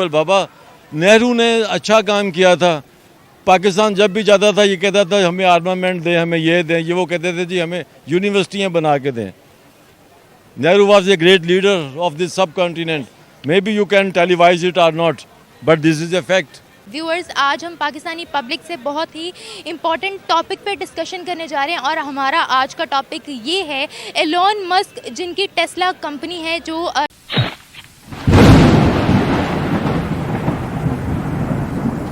बाबा नेहरू ने अच्छा काम किया था। पाकिस्तान जब भी जाता था ये कहता था हमें आर्मामेंट दें, हमें ये दें, ये वो कहते थे जी हमें यूनिवर्सिटियां बना के दें। Nehru was a great leader of this subcontinent. May be you can televise it और not, but this is a fact. Viewers, आज हम पाकिस्तानी पब्लिक से बहुत ही इम्पॉर्टेंट टॉपिक पे डिस्कशन करने जा रहे हैं और हमारा आज का टॉपिक ये है एलोन मस्क, जिनकी टेस्ला कंपनी है, जो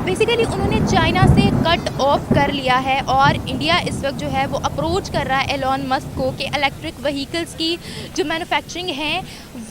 बेसिकली उन्होंने चाइना से कट ऑफ कर लिया है और इंडिया इस वक्त जो है वो अप्रोच कर रहा है एलोन मस्क को कि इलेक्ट्रिक व्हीकल्स की जो मैन्युफैक्चरिंग है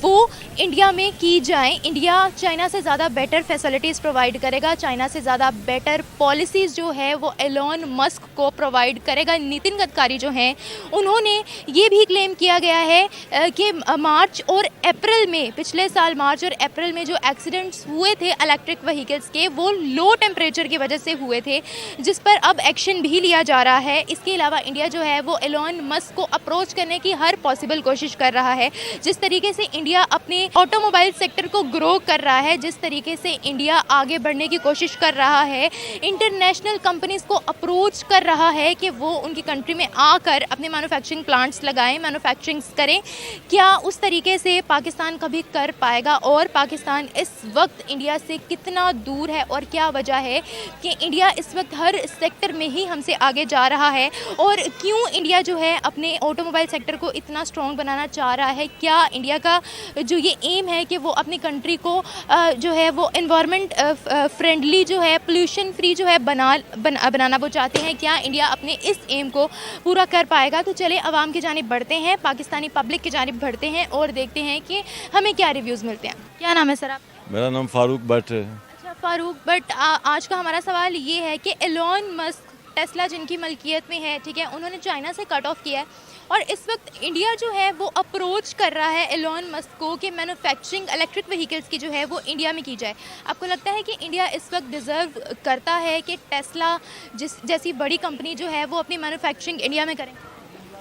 वो इंडिया में की जाए। इंडिया चाइना से ज़्यादा बेटर फैसिलिटीज़ प्रोवाइड करेगा, चाइना से ज़्यादा बेटर पॉलिसीज़ जो है वो एलोन मस्क को प्रोवाइड करेगा। नितिन गडकरी जो हैं उन्होंने ये भी क्लेम किया गया है कि मार्च और अप्रैल में, पिछले साल मार्च और अप्रैल में जो एक्सीडेंट्स हुए थे इलेक्ट्रिक व्हीकल्स के, वो लो टेम्परेचर की वजह से हुए थे, जिस पर अब एक्शन भी लिया जा रहा है। इसके अलावा इंडिया जो है वो एलोन मस्क को अप्रोच करने की हर पॉसिबल कोशिश कर रहा है। जिस तरीके से इंडिया अपने ऑटोमोबाइल सेक्टर को ग्रो कर रहा है, जिस तरीके से इंडिया आगे बढ़ने की कोशिश कर रहा है, इंटरनेशनल कंपनीज को अप्रोच कर रहा है कि वो उनकी कंट्री में आकर अपने मैन्युफैक्चरिंग प्लांट्स लगाएं, मैन्युफैक्चरिंग करें, क्या उस तरीके से पाकिस्तान कभी कर पाएगा? और पाकिस्तान इस वक्त इंडिया से कितना दूर है और क्या वजह है कि इंडिया इस वक्त हर सेक्टर में ही हमसे आगे जा रहा है? और क्यों इंडिया जो है अपने ऑटोमोबाइल सेक्टर को इतना स्ट्रॉन्ग बनाना चाह रहा है? क्या इंडिया का जो ये एम है कि वो अपनी कंट्री को जो है वो एनवायरनमेंट फ्रेंडली जो है, पोल्यूशन फ्री जो है बनाना वो चाहते हैं, क्या इंडिया अपने इस एम को पूरा कर पाएगा? तो चले आवाम की जानिब बढ़ते हैं, पाकिस्तानी पब्लिक की जानिब बढ़ते हैं और देखते हैं कि हमें क्या रिव्यूज़ मिलते हैं। क्या नाम है सर आप? मेरा नाम फारूक भट्ट है। अच्छा फारूक भट्ट, आज का हमारा सवाल ये है कि एलोन मस्क टेस्ला जिनकी मलकियत में है, ठीक है, उन्होंने चाइना से कट ऑफ किया है और इस वक्त इंडिया जो है वो अप्रोच कर रहा है एलोन मस्क को कि मैन्युफैक्चरिंग इलेक्ट्रिक व्हीकल्स की जो है वो इंडिया में की जाए। आपको लगता है कि इंडिया इस वक्त डिज़र्व करता है कि टेस्ला जैसी बड़ी कंपनी जो है वो अपनी मैन्युफैक्चरिंग इंडिया में करें?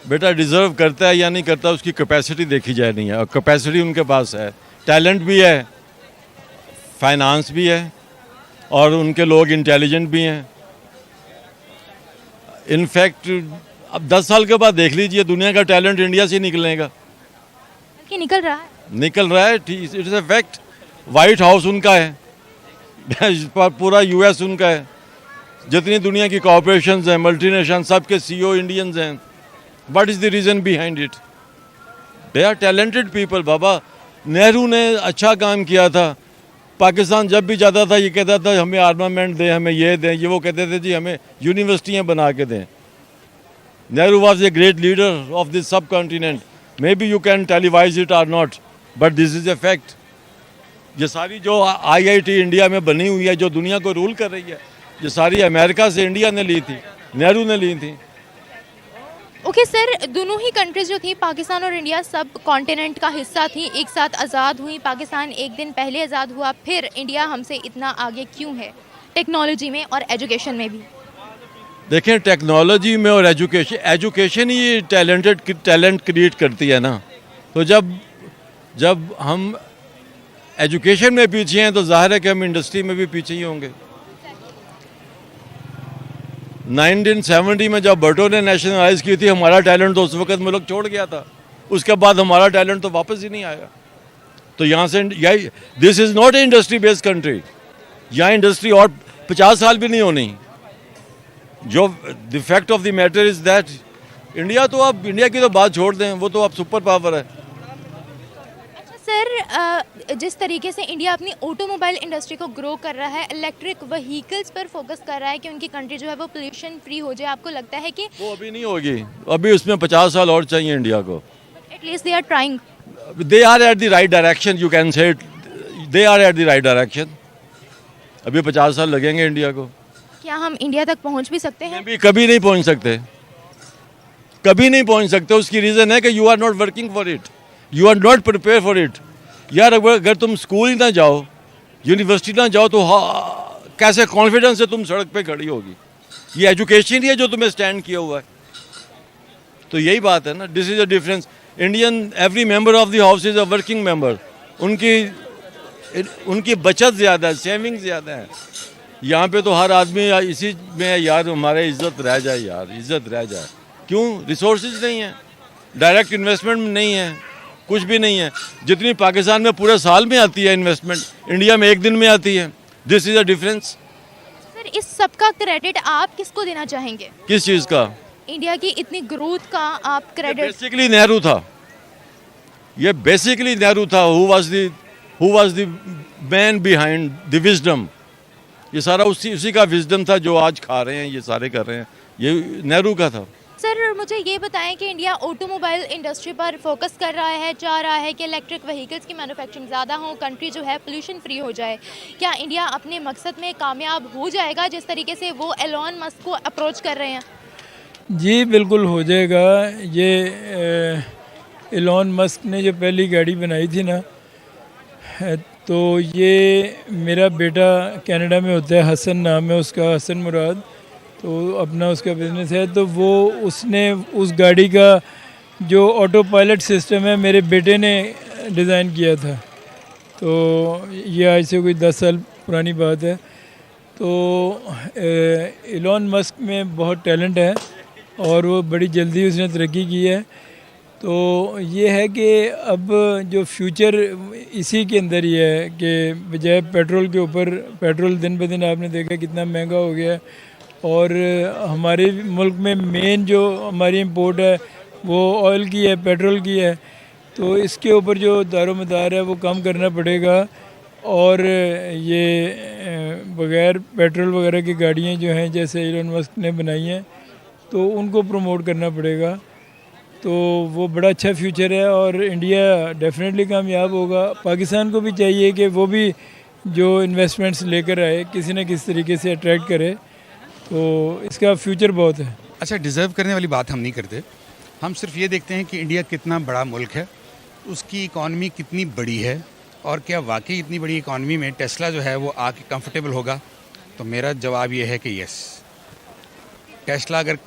बेटा, डिज़र्व करता है या नहीं करता उसकी कैपेसिटी देखी जाए नहीं है, और कैपेसिटी उनके पास है, टैलेंट भी है, फाइनेंस भी है और उनके लोग इंटेलिजेंट भी हैं। इनफैक्ट अब 10 साल के बाद देख लीजिए दुनिया का टैलेंट इंडिया से निकलेगा, कि निकल रहा है। It's a fact. White house उनका है, पूरा यूएस उनका है, जितनी दुनिया की कॉर्पोरेशंस हैं, मल्टीनेशनल, सबके सीईओ इंडियंस हैं। What is the reason behind it? They are talented people. बाबा नेहरू ने अच्छा काम किया था। पाकिस्तान जब भी जाता था ये कहता था हमें आर्मामेंट दें, हमें ये दें, ये वो कहते थे जी हमें यूनिवर्सिटियां बना के दें। Nehru was a great leader of this subcontinent. May be you can televise it और not, but this is a fact. ये सारी जो आईआईटी इंडिया में बनी हुई है, जो दुनिया को रूल कर रही है, ये सारी अमेरिका से इंडिया ने ली थी, नेहरू ने ली थी। ओके सर, दोनों ही कंट्रीज जो थी, पाकिस्तान और इंडिया, सब कॉन्टिनेंट का हिस्सा थी, एक साथ आज़ाद हुई। पाकिस्तान एक दिन पहले आज़ाद हुआ, फिर इंडिया हमसे इतना आगे क्यों है टेक्नोलॉजी में और एजुकेशन में भी? देखें, टेक्नोलॉजी में और एजुकेशन ही टैलेंट क्रिएट करती है ना। तो जब हम एजुकेशन में पीछे हैं तो जाहिर है कि हम इंडस्ट्री में भी पीछे ही होंगे। 1970 में जब भुट्टो ने नेशनलाइज की थी, हमारा टैलेंट तो उस वक्त मुल्क छोड़ गया था, उसके बाद हमारा टैलेंट तो वापस ही नहीं आया। तो यहाँ से this is not a industry based country. यहाँ इंडस्ट्री और 50 साल भी नहीं होनी। जो the fact of the matter is that India की तो बात छोड़ दें, वो तो अब सुपर पावर है। सर, जिस तरीके से इंडिया अपनी ऑटोमोबाइल इंडस्ट्री को ग्रो कर रहा है, इलेक्ट्रिक व्हीकल्स पर फोकस कर रहा है कि उनकी कंट्री जो है वो पोल्यूशन फ्री हो जाए, आपको लगता है कि वो अभी नहीं होगी? अभी उसमें 50 साल और चाहिए इंडिया को। At least they are trying, they are at the right direction, you can say they are at the right direction. अभी 50 साल लगेंगे इंडिया को। क्या हम इंडिया तक पहुंच भी सकते हैं? कभी नहीं पहुंच सकते, कभी नहीं पहुंच सकते। उसकी रीज़न है कि you are not working for it, you are not prepare for it. यार, अगर तुम स्कूल ही ना जाओ, यूनिवर्सिटी ना जाओ, तो कैसे कॉन्फिडेंस से तुम सड़क पे खड़ी होगी? ये एजुकेशन ही है जो तुम्हें स्टैंड किया हुआ है। तो यही बात है ना, this is a difference. Indian every member of the house is a working member. उनकी उनकी बचत ज़्यादा है, सेविंग ज़्यादा है। यहाँ पे तो हर आदमी इसी में यार हमारे इज्जत रह जाए, यार इज्जत रह जाए। क्यों? रिसोर्सेज नहीं है, डायरेक्ट इन्वेस्टमेंट नहीं है, कुछ भी नहीं है। जितनी पाकिस्तान में पूरे साल में आती है इन्वेस्टमेंट, इंडिया में एक दिन में आती है। This is a difference. Sir इस सब का क्रेडिट आप किसको देना चाहेंगे? किस चीज़ का? इंडिया की इतनी ग्रोथ का आप क्रेडिट? बेसिकली नेहरू था, ये बेसिकली नेहरू था। Who was the man behind the wisdom. ये सारा उसी का विजडम था जो आज खा रहे हैं, ये सारे कर रहे हैं, ये नेहरू का था। सर मुझे ये बताएं कि इंडिया ऑटोमोबाइल इंडस्ट्री पर फोकस कर रहा है, चाह रहा है कि इलेक्ट्रिक व्हीकल्स की मैन्युफैक्चरिंग ज़्यादा हो, कंट्री जो है पोल्यूशन फ्री हो जाए। क्या इंडिया अपने मकसद में कामयाब हो जाएगा जिस तरीके से वो एलॉन मस्क को अप्रोच कर रहे हैं? जी बिल्कुल हो जाएगा। ये एलॉन मस्क ने जो पहली गाड़ी बनाई थी ना, तो ये मेरा बेटा कनाडा में होता है, हसन नाम है उसका, हसन मुराद। तो अपना उसका बिज़नेस है, तो वो उसने उस गाड़ी का जो ऑटो पायलट सिस्टम है मेरे बेटे ने डिज़ाइन किया था। तो ये आज से कोई 10 साल पुरानी बात है। तो एलॉन मस्क में बहुत टैलेंट है और वो बड़ी जल्दी उसने तरक्की की है। तो ये है कि अब जो फ्यूचर इसी के अंदर ही है कि बजाय पेट्रोल के ऊपर, पेट्रोल दिन ब दिन आपने देखा कितना महंगा हो गया है, और हमारे मुल्क में मेन जो हमारी इंपोर्ट है वो ऑयल की है, पेट्रोल की है। तो इसके ऊपर जो दारोमदार है वो कम करना पड़ेगा, और ये बग़ैर पेट्रोल वगैरह की गाड़ियाँ जो हैं जैसे एलन मस्क ने बनाई हैं, तो उनको प्रमोट करना पड़ेगा। तो वो बड़ा अच्छा फ्यूचर है और इंडिया डेफिनेटली कामयाब होगा। पाकिस्तान को भी चाहिए कि वो भी जो इन्वेस्टमेंट्स लेकर आए किसी न किसी तरीके से अट्रैक्ट करे, तो इसका फ्यूचर बहुत है। अच्छा, डिज़र्व करने वाली बात हम नहीं करते, हम सिर्फ ये देखते हैं कि इंडिया कितना बड़ा मुल्क है, उसकी इकॉनमी कितनी बड़ी है, और क्या वाकई इतनी बड़ी इकॉनमी में टेस्ला जो है वो आके कंफर्टेबल होगा। तो मेरा जवाब ये है कि यस, टेस्ला अगर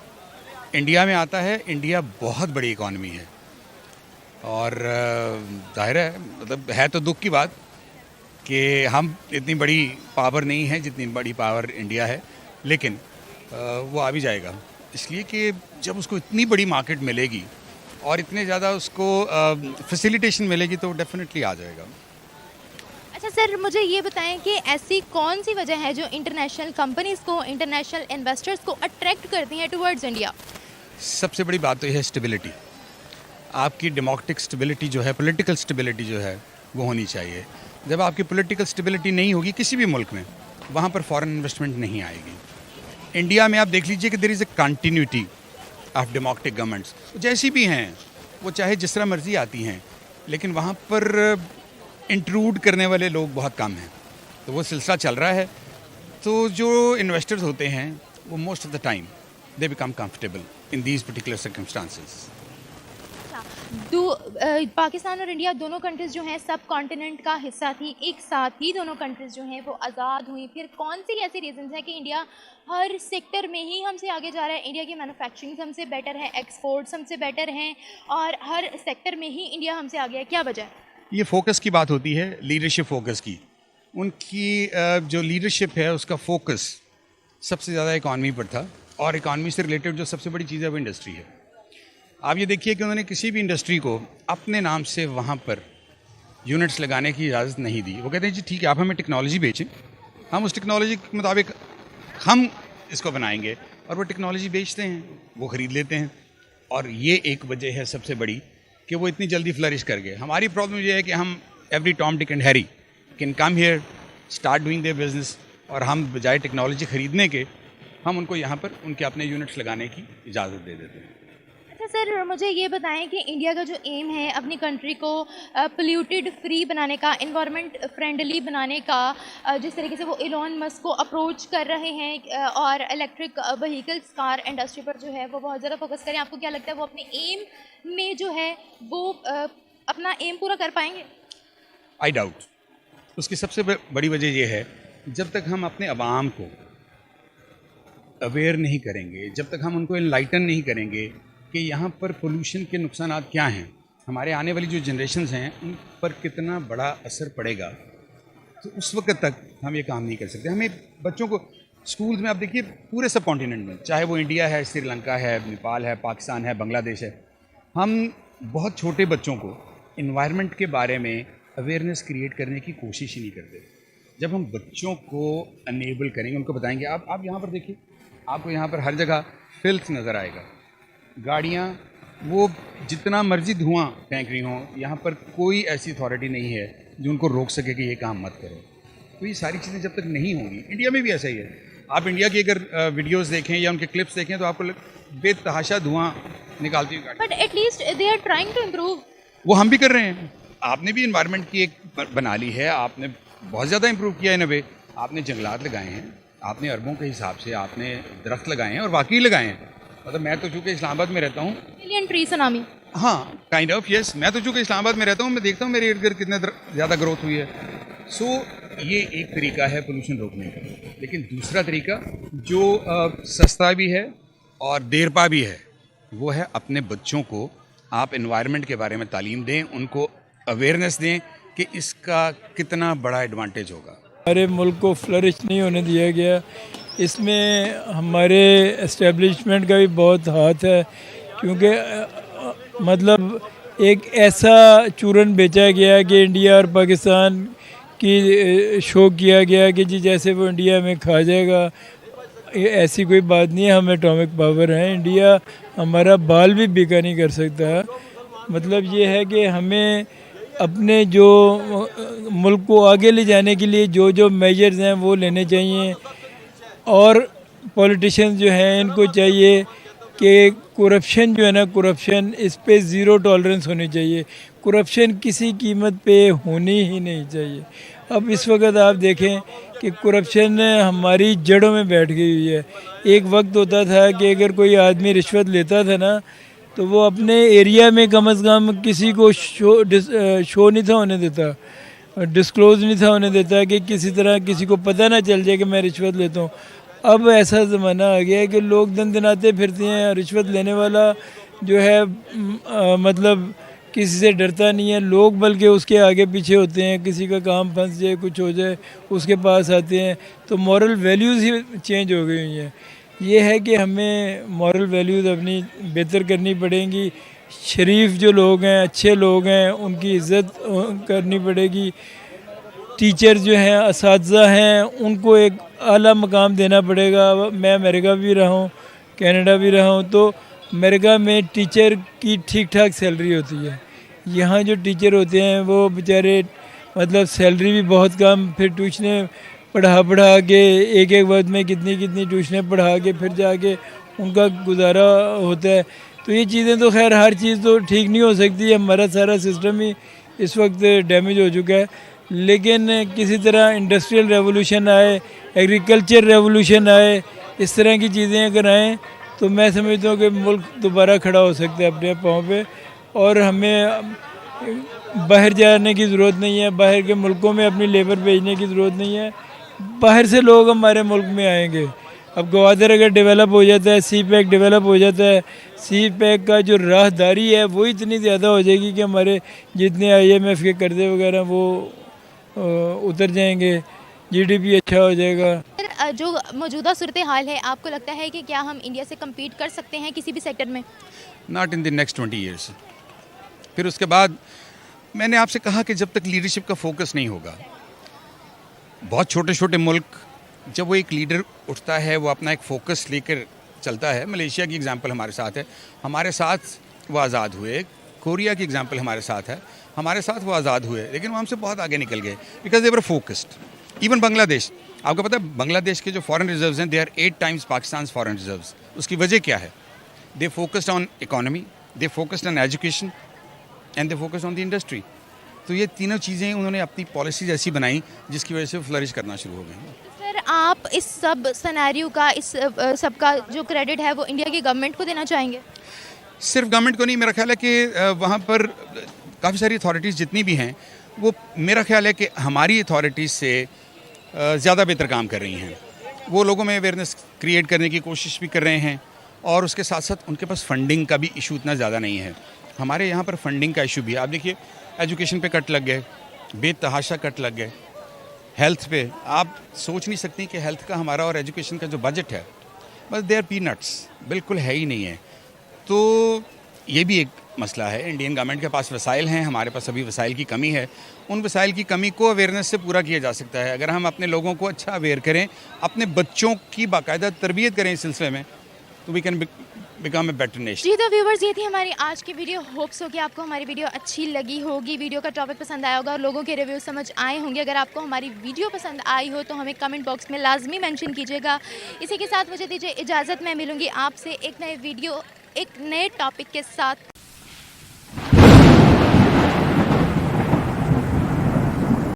इंडिया में आता है, इंडिया बहुत बड़ी इकॉनमी है, और जाहिर है, मतलब है तो दुख की बात कि हम इतनी बड़ी पावर नहीं है जितनी बड़ी पावर इंडिया है, लेकिन वो आ भी जाएगा। इसलिए कि जब उसको इतनी बड़ी मार्केट मिलेगी और इतने ज़्यादा उसको फैसिलिटेशन मिलेगी तो डेफिनेटली आ जाएगा। अच्छा सर मुझे ये बताएं कि ऐसी कौन सी वजह है जो इंटरनेशनल कंपनीज़ को, इंटरनेशनल इन्वेस्टर्स को अट्रैक्ट करती हैं टुवर्ड्स इंडिया? सबसे बड़ी बात तो यह है स्टेबिलिटी। आपकी डेमोक्रेटिक स्टेबिलिटी जो है, पॉलिटिकल स्टेबिलिटी जो है वो होनी चाहिए। जब आपकी पॉलिटिकल स्टेबिलिटी नहीं होगी किसी भी मुल्क में, वहाँ पर फॉरेन इन्वेस्टमेंट नहीं आएगी। इंडिया में आप देख लीजिए कि there is a continuity of democratic governments, जैसी भी हैं वो चाहे जिस तरह मर्जी आती हैं, लेकिन वहाँ पर इंट्रूड करने वाले लोग बहुत कम हैं। तो वो सिलसिला चल रहा है। तो जो इन्वेस्टर्स होते हैं वो most of the time they become comfortable in these particular circumstances. Pakistan और इंडिया दोनों कंट्रीज़ जो हैं सब कॉन्टिनेंट का हिस्सा थी, एक साथ ही दोनों कंट्रीज़ जो हैं वो आज़ाद हुई। फिर कौन सी ऐसी रीजंस हैं कि इंडिया हर सेक्टर में ही हमसे आगे जा रहा है? इंडिया की मैन्युफैक्चरिंग हमसे बेटर है, एक्सपोर्ट्स हमसे बेटर हैं, और हर सेक्टर में ही इंडिया हमसे आगे है, क्या वजह है? ये फोकस की बात होती है, लीडरशिप फोकस की। उनकी जो लीडरशिप है उसका फोकस सबसे ज़्यादा इकॉनमी पर था, और इकॉनमी से रिलेटेड जो सबसे बड़ी चीज़ है वो इंडस्ट्री है। आप ये देखिए कि उन्होंने किसी भी इंडस्ट्री को अपने नाम से वहाँ पर यूनिट्स लगाने की इजाज़त नहीं दी। वो कहते हैं जी ठीक है, आप हमें टेक्नोलॉजी बेचें, हम उस टेक्नोलॉजी के मुताबिक हम इसको बनाएंगे, और वो टेक्नोलॉजी बेचते हैं, वो ख़रीद लेते हैं। और ये एक वजह है सबसे बड़ी कि वो इतनी जल्दी फ्लरिश कर गए। हमारी प्रॉब्लम ये है कि हम every Tom Dick and Harry can come here, start doing their business, और हम बजाय टेक्नोलॉजी ख़रीदने के हम उनको यहाँ पर उनके अपने यूनिट्स लगाने की इजाज़त दे देते हैं। अच्छा सर मुझे ये बताएं कि इंडिया का जो एम है अपनी कंट्री को पोल्यूटेड फ्री बनाने का, इन्वायरमेंट फ्रेंडली बनाने का, जिस तरीके से वो एलॉन मस्क को अप्रोच कर रहे हैं और इलेक्ट्रिक व्हीकल्स, कार इंडस्ट्री पर जो है वो बहुत ज़्यादा फोकस करें, आपको क्या लगता है वो अपने एम में जो है वो अपना एम पूरा कर पाएंगे? I doubt. उसकी सबसे बड़ी वजह यह है, जब तक हम अपने अवाम को अवेयर नहीं करेंगे, जब तक हम उनको एनलाइटन नहीं करेंगे कि यहाँ पर पोल्यूशन के नुकसान क्या हैं, हमारे आने वाली जो जनरेशन्स हैं उन पर कितना बड़ा असर पड़ेगा, तो उस वक्त तक हम ये काम नहीं कर सकते। हमें बच्चों को स्कूल्स में, आप देखिए पूरे सब कॉन्टिनेंट में, चाहे वो इंडिया है, श्रीलंका है, नेपाल है, पाकिस्तान है, बांग्लादेश है, हम बहुत छोटे बच्चों को इन्वायरमेंट के बारे में अवेयरनेस क्रिएट करने की कोशिश ही नहीं करते। जब हम बच्चों को अनेबल करेंगे, उनको बताएंगे, आप यहाँ पर देखिए, आपको यहाँ पर हर जगह फिल्थ नज़र आएगा, गाड़ियाँ वो जितना मर्जी धुआं फेंक रही हों, यहाँ पर कोई ऐसी अथॉरिटी नहीं है जो उनको रोक सके कि ये काम मत करो। तो ये सारी चीज़ें जब तक नहीं होंगी, इंडिया में भी ऐसा ही है। आप इंडिया की अगर वीडियोस देखें या उनके क्लिप्स देखें तो आपको बेतहाशा धुआं निकालती हुई गाड़ी। But at least they are trying to improve. वो हम भी कर रहे हैं। आपने भी इन्वायरमेंट की एक बना ली है, आपने बहुत ज़्यादा इम्प्रूव किया है। इन वे आपने जंगलात लगाए हैं, आपने अरबों के हिसाब से आपने दरख्त लगाए हैं और वाकई लगाए हैं। मतलब मैं तो चूँकि इस्लामाबाद में रहता हूँ, मिलियन ट्री सुनामी। हाँ काइंड ऑफ यस, मैं तो चूँकि इस्लामाबाद में रहता हूँ, मैं देखता हूँ मेरे इर्द गिर्द कितने ज़्यादा ग्रोथ हुई है। सो ये एक तरीका है पोल्यूशन रोकने का। लेकिन दूसरा तरीका जो सस्ता भी है और देरपा भी है, वो है अपने बच्चों को आप एनवायरनमेंट के बारे में तालीम दें, उनको अवेयरनेस दें कि इसका कितना बड़ा एडवांटेज होगा। हमारे मुल्क को फ्लरिश नहीं होने दिया गया, इसमें हमारे एस्टेब्लिशमेंट का भी बहुत हाथ है, क्योंकि मतलब एक ऐसा चूरन बेचा गया कि इंडिया और पाकिस्तान की शो किया गया कि जी जैसे वो इंडिया में खा जाएगा। ऐसी कोई बात नहीं है, हम एटॉमिक पावर हैं, इंडिया हमारा बाल भी बिका नहीं कर सकता। मतलब ये है कि हमें अपने जो मुल्क को आगे ले जाने के लिए जो जो मेजर्स हैं वो लेने चाहिए, और पॉलिटिशियंस जो हैं इनको चाहिए कि करप्शन जो है ना, करप्शन इस पे ज़ीरो टॉलरेंस होनी चाहिए। करप्शन किसी कीमत पे होनी ही नहीं चाहिए। अब इस वक्त आप देखें कि करप्शन हमारी जड़ों में बैठ गई हुई है। एक वक्त होता था कि अगर कोई आदमी रिश्वत लेता था ना, तो वो अपने एरिया में कम से कम किसी को शो नहीं था होने देता, डिस्क्लोज़ नहीं था होने देता, कि किसी तरह किसी को पता ना चल जाए कि मैं रिश्वत लेता हूँ। अब ऐसा ज़माना आ गया है कि लोग दिन दिनाते फिरते हैं, रिश्वत लेने वाला जो है मतलब किसी से डरता नहीं है। लोग बल्कि उसके आगे पीछे होते हैं, किसी का काम फंस जाए, कुछ हो जाए, उसके पास आते हैं। तो मॉरल वैल्यूज़ ही चेंज हो गई हुई हैं। ये है कि हमें मॉरल वैल्यूज़ अपनी बेहतर करनी पड़ेंगी। शरीफ जो लोग हैं, अच्छे लोग हैं, उनकी इज़्ज़त करनी पड़ेगी। टीचर जो हैं, असातिज़ा हैं, उनको एक आला मकाम देना पड़ेगा। मैं अमेरिका भी रहा हूँ, कनाडा भी रहा हूँ, तो अमेरिका में टीचर की ठीक ठाक सैलरी होती है। यहाँ जो टीचर होते हैं वो बेचारे मतलब सैलरी भी बहुत कम, फिर ट्यूशनें पढ़ा के एक वक्त में कितनी ट्यूशनें पढ़ा के फिर जाके उनका गुजारा होता है। तो ये चीज़ें तो खैर हर चीज़ तो ठीक नहीं हो सकती, हमारा सारा सिस्टम ही इस वक्त डैमेज हो चुका है। लेकिन किसी तरह इंडस्ट्रियल रेवोल्यूशन आए, एग्रीकल्चर रेवोल्यूशन आए, इस तरह की चीज़ें अगर आएँ तो मैं समझता हूँ कि मुल्क दोबारा खड़ा हो सकता है अपने पाँव पे। और हमें बाहर जाने की ज़रूरत नहीं है, बाहर के मुल्कों में अपनी लेबर भेजने की ज़रूरत नहीं है। बाहर से लोग हमारे मुल्क में आएंगे। अब ग्वादर अगर डेवलप हो जाता है, सी पैक डेवलप हो जाता है, सी पैक का जो राहदारी है वो इतनी ज़्यादा हो जाएगी कि हमारे जितने IMF के कर्जे वगैरह वो उतर जाएंगे, GDP अच्छा हो जाएगा। जो मौजूदा सूरत हाल है, आपको लगता है कि क्या हम इंडिया से कम्पीट कर सकते हैं किसी भी सेक्टर में? Not in the next 20 years. फिर उसके बाद मैंने आपसे कहा कि जब तक लीडरशिप का फोकस नहीं होगा, बहुत छोटे छोटे मुल्क जब वो एक लीडर उठता है, वो अपना एक फोकस लेकर चलता है। मलेशिया की एग्जांपल हमारे साथ है, हमारे साथ वो आज़ाद हुए। कोरिया की एग्जांपल हमारे साथ है, हमारे साथ वो आज़ाद हुए, लेकिन वो हमसे बहुत आगे निकल गए because they were focused. Even Bangladesh, आपको पता है बांग्लादेश के जो फॉरेन रिजर्व्स हैं, they are 8 times Pakistan foreign reserves. उसकी वजह क्या है? They focused on economy, they focused on education and they focused on the industry. तो ये तीनों चीज़ें उन्होंने अपनी पॉलिसीज ऐसी बनाई जिसकी वजह से फ्लरिश करना शुरू हो गए। सर, आप इस सब सिनेरियो का, इस सब का जो क्रेडिट है वो इंडिया की गवर्नमेंट को देना चाहेंगे? सिर्फ गवर्नमेंट को नहीं, मेरा ख्याल है कि वहाँ पर काफ़ी सारी अथॉरिटीज़ जितनी भी हैं, वो मेरा ख्याल है कि हमारी अथॉरिटीज़ से ज़्यादा बेहतर काम कर रही हैं। वो लोगों में अवेयरनेस क्रिएट करने की कोशिश भी कर रहे हैं, और उसके साथ साथ उनके पास फंडिंग का भी इशू इतना ज़्यादा नहीं है। हमारे यहाँ पर फंडिंग का इशू भी है। आप देखिए एजुकेशन पे कट लग गए, बेतहाशा कट लग गए, हेल्थ पे आप सोच नहीं सकती कि हेल्थ का हमारा और एजुकेशन का जो बजट है बस दे आर पीनट्स, बिल्कुल है ही नहीं है। तो ये भी एक मसला है। इंडियन गवर्नमेंट के पास वसाइल हैं, हमारे पास अभी वसाइल की कमी है। उन वसाइल की कमी को अवेयरनेस से पूरा किया जा सकता है। अगर हम अपने लोगों को अच्छा अवेयर करें, अपने बच्चों की बाकायदा तरबियत करें इस सिलसिले में, तो we can become a better nation. जी तो व्यूवर्स, ये थी हमारी आज की वीडियो। होप्स हो कि आपको हमारी वीडियो अच्छी लगी होगी, वीडियो का टॉपिक पसंद आया होगा और लोगों के रिव्यू समझ आए होंगे। अगर आपको हमारी वीडियो पसंद आई हो तो हमें कमेंट बॉक्स में लाजमी मेंशन कीजिएगा। इसी के साथ मुझे दीजिए इजाज़त, मैं मिलूंगी आपसे एक नए वीडियो एक नए टॉपिक के साथ।